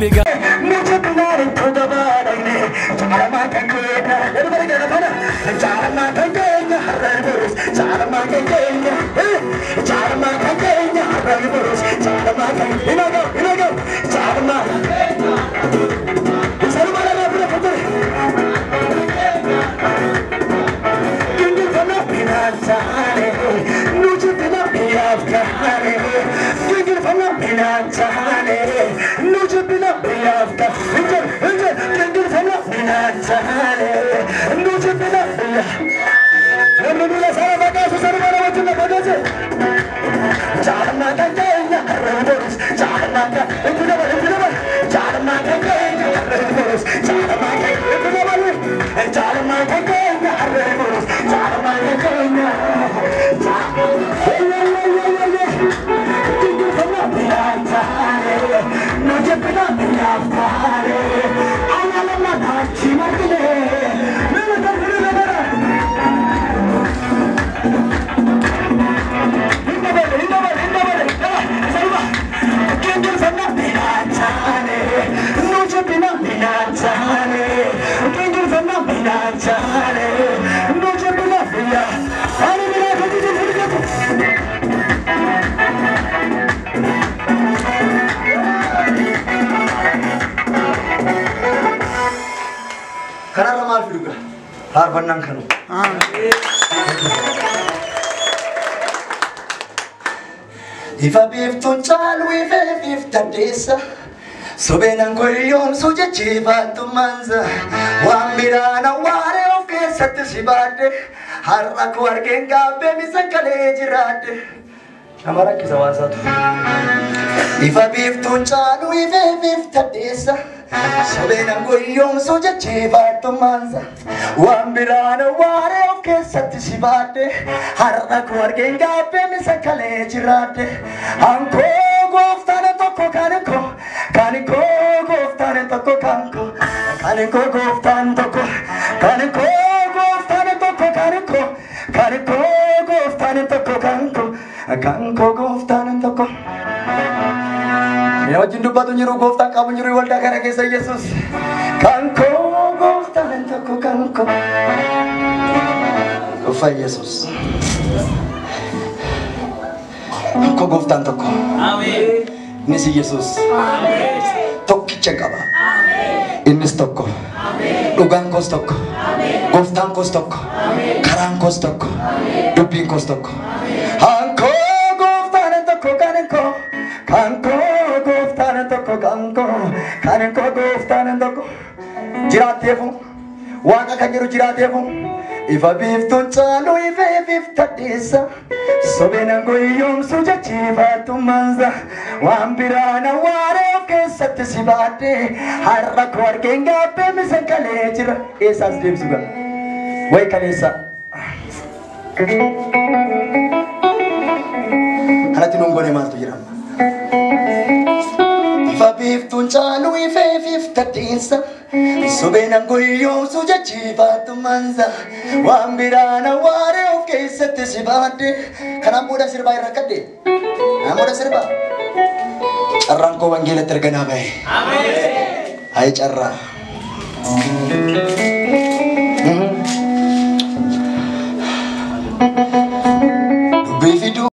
Rabbiga. Karena ramal juga, harban nang kanu. Ifa biftun chalu ifa biftadesa, sobenan koyom suje chibatu manza, wambirana ware oke sat sibade, harra kuarke ngabe misakale jirade. Amara kisawasa tu. Ifa biftun chalu ifa biftadesa. Sobenan goyong soja chibatu manza wambirana ware oke sati sibate harra kuarge ngabe misakale jirate anko goftane toko kaniko goftane toko kanko kaniko goftane toko kaniko goftane toko kaniko goftane toko kanko goftane toko. Ya wajin dupa tu nyiru goftan kamu nyiru walda karena kisah Yesus. Kanko goftan toko kanko. Gofa Yesus. Kanko goftan toko. Amin. Ini si Yesus. Amin. Tokki cekaba. Amin. Ini toko. Amin. Dugang kos toko. Amin. Goftan kos toko. Amin. Karang kos toko. Amin. Duping kos toko. Amin. Kanko goftan toko kanko. Kanko kanko goftan toko jiratefu waka kanjiru jiratefu ifa biftun chalu ifa biftadisa sobenan goyom suja chibatu manza wambirana ware oke sat sibate harra kuarke ngabe misakale jira esas dim suga wai kanisa halati nungone mastu jiram Biftun chalu ife biftadisa sobenan goyom suja chibatu manza wambirana ware oke sat sibate kana muda sirba irakade muda sirba carrangko wanggila tergana bae amin hai carra